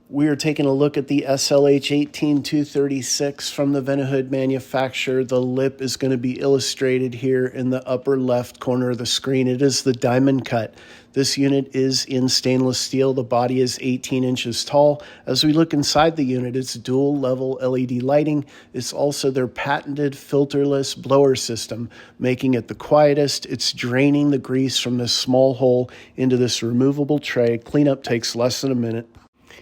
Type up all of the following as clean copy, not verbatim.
We are taking a look at the SLH18236 from the Vent-A-Hood manufacturer. The lip is going to be illustrated here in the upper left corner of the screen. It is the diamond cut. This unit is in stainless steel. The body is 18 inches tall. As we look inside the unit, it's dual level LED lighting. It's also their patented filterless blower system, making it the quietest. It's draining the grease from this small hole into this removable tray. Cleanup takes less than a minute.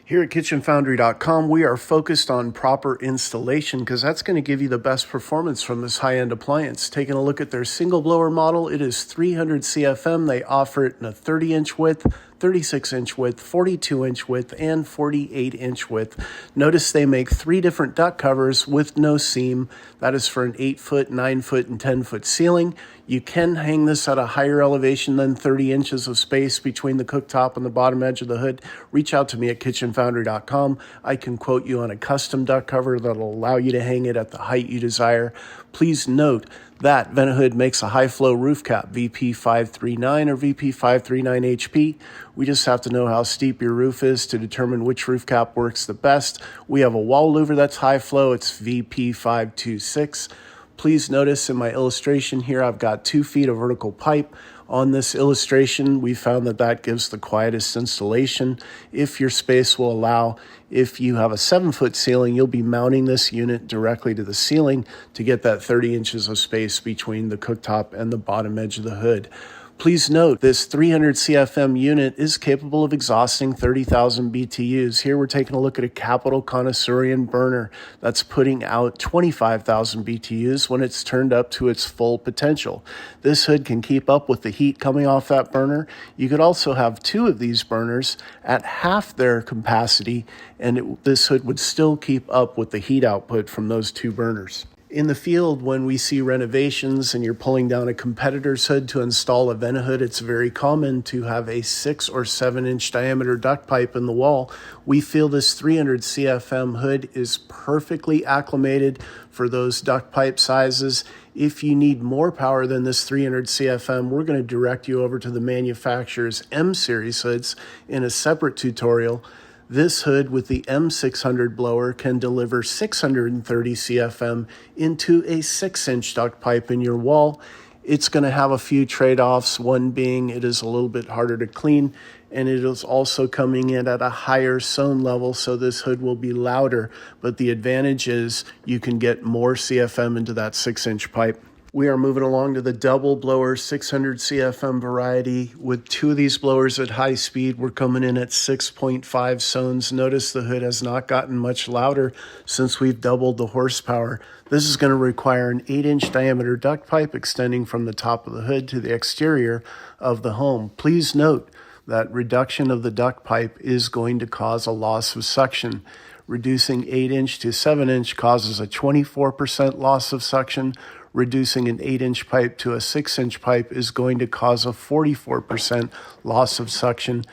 Here at KitchenFoundry.com, we are focused on proper installation because that's going to give you the best performance from this high-end appliance. Taking a look at their single blower model, it is 300 CFM. They offer it in a 30-inch width, 36-inch width, 42-inch width, and 48-inch width. Notice they make 3 different duct covers with no seam. That is for an 8-foot, 9-foot, and 10-foot ceiling. You can hang this at a higher elevation than 30 inches of space between the cooktop and the bottom edge of the hood. Reach out to me at KitchenFoundry.com. I can quote you on a custom duct cover that will allow you to hang it at the height you desire. Please note that Vent-A-Hood makes a high-flow roof cap, VP539 or VP539HP. We just have to know how steep your roof is to determine which roof cap works the best. We have a wall louver that's high-flow. It's VP526. Please notice in my illustration here, I've got 2 feet of vertical pipe. On this illustration, we found that that gives the quietest installation. If your space will allow, if you have a 7-foot ceiling, you'll be mounting this unit directly to the ceiling to get that 30 inches of space between the cooktop and the bottom edge of the hood. Please note, this 300 CFM unit is capable of exhausting 30,000 BTUs. Here we're taking a look at a Capital Connoisseurian burner that's putting out 25,000 BTUs when it's turned up to its full potential. This hood can keep up with the heat coming off that burner. You could also have 2 of these burners at half their capacity, and this hood would still keep up with the heat output from those 2 burners. In the field, when we see renovations and you're pulling down a competitor's hood to install a Vent-A-Hood, it's very common to have a 6 or 7 inch diameter duct pipe in the wall. We feel this 300 CFM hood is perfectly acclimated for those duct pipe sizes. If you need more power than this 300 CFM, we're going to direct you over to the manufacturer's M Series hoods in a separate tutorial. This hood with the M600 blower can deliver 630 CFM into a 6-inch duct pipe in your wall. It's going to have a few trade-offs, one being it is a little bit harder to clean, and it is also coming in at a higher sewn level, so this hood will be louder, but the advantage is you can get more CFM into that 6-inch pipe. We are moving along to the double blower 600 CFM variety. With 2 of these blowers at high speed, we're coming in at 6.5 sews. Notice the hood has not gotten much louder since we've doubled the horsepower. This is going to require an 8-inch diameter duct pipe extending from the top of the hood to the exterior of the home. Please note that reduction of the duct pipe is going to cause a loss of suction. Reducing 8-inch to 7-inch causes a 24% loss of suction. Reducing an 8-inch pipe to a 6-inch pipe is going to cause a 44% loss of suction.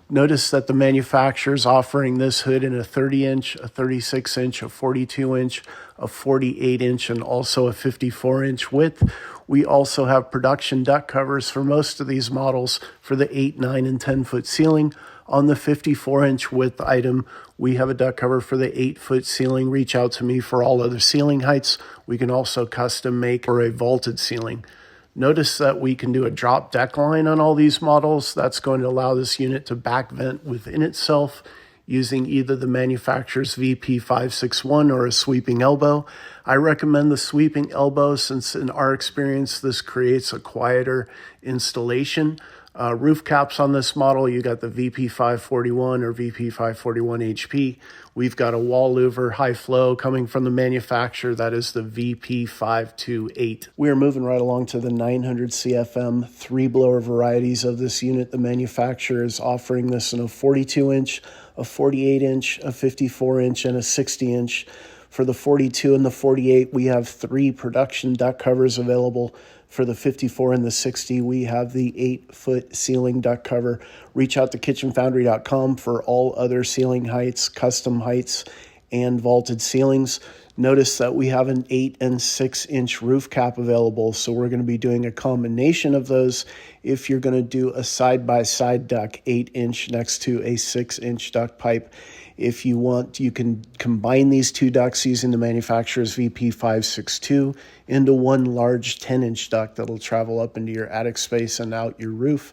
Notice that the manufacturer is offering this hood in a 30-inch, a 36-inch, a 42-inch, a 48-inch, and also a 54-inch width. We also have production duct covers for most of these models for the 8, 9, and 10-foot ceiling. On the 54-inch width item, we have a duct cover for the 8-foot ceiling. Reach out to me for all other ceiling heights. We can also custom make for a vaulted ceiling. Notice that we can do a drop deck line on all these models. That's going to allow this unit to back vent within itself using either the manufacturer's VP561 or a sweeping elbow. I recommend the sweeping elbow since in our experience, this creates a quieter installation. Roof caps on this model, you got the VP541 or VP541HP. We've got a wall louver high flow coming from the manufacturer. That is the VP528. We are moving right along to the 900 CFM 3-blower varieties of this unit. The manufacturer is offering this in a 42-inch, a 48-inch, a 54-inch, and a 60-inch. For the 42 and the 48, we have 3 production duct covers available. For the 54 and the 60, we have the 8-foot ceiling duct cover. Reach out to KitchenFoundry.com for all other ceiling heights, custom heights, and vaulted ceilings. Notice that we have an 8 and 6 inch roof cap available, so we're going to be doing a combination of those if you're going to do a side-by-side duct, 8 inch next to a 6 inch duct pipe. If you want, you can combine these two ducts using the manufacturer's VP562 into one large 10 inch duct that'll travel up into your attic space and out your roof.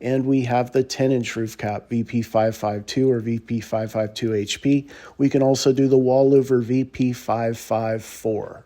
And we have the 10-inch roof cap, VP552 or VP552HP. We can also do the wall louver VP554.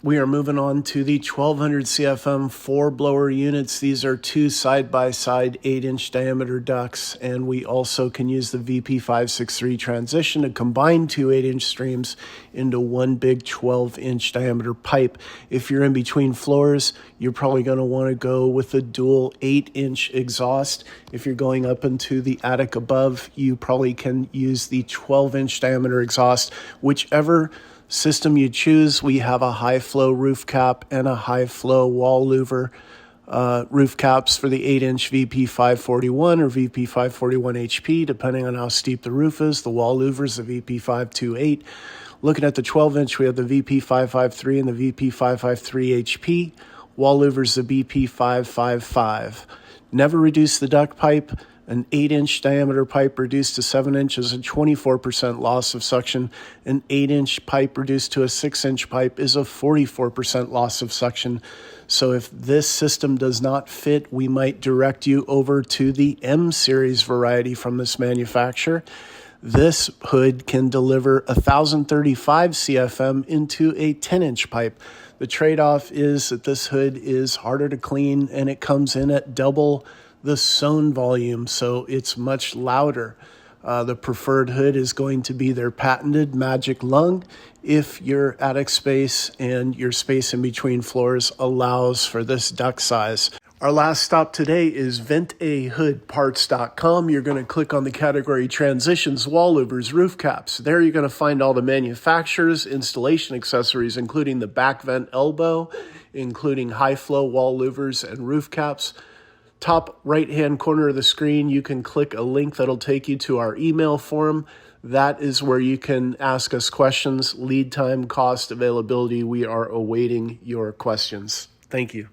We are moving on to the 1200 CFM 4-blower units. These are two side-by-side 8-inch diameter ducts, and we also can use the VP563 transition to combine two 8-inch streams into one big 12-inch diameter pipe. If you're in between floors, you're probably going to want to go with a dual 8-inch exhaust. If you're going up into the attic above, you probably can use the 12-inch diameter exhaust. Whichever system you choose, we have a high flow roof cap and a high flow wall louver roof caps for the 8-inch VP541 or VP541HP, depending on how steep the roof is. The wall louver is the VP528. Looking at the 12-inch, we have the VP553 and the VP553HP. Wall louver is the VP555. Never reduce the duct pipe. An 8-inch diameter pipe reduced to 7 inches, a 24% loss of suction. An 8-inch pipe reduced to a 6-inch pipe is a 44% loss of suction. So if this system does not fit, we might direct you over to the M Series variety from this manufacturer. This hood can deliver 1,035 CFM into a 10-inch pipe. The trade-off is that this hood is harder to clean and it comes in at double the sewn volume, so it's much louder. The preferred hood is going to be their patented magic lung if your attic space and your space in between floors allows for this duct size. Our last stop today is Vent-A-Hood Parts.com. You're going to click on the category Transitions, Wall Louvers, Roof Caps. There you're going to find all the manufacturers, installation accessories, including the back vent elbow, including high flow wall louvers and roof caps. Top right-hand corner of the screen, you can click a link that'll take you to our email form. That is where you can ask us questions, lead time, cost, availability. We are awaiting your questions. Thank you.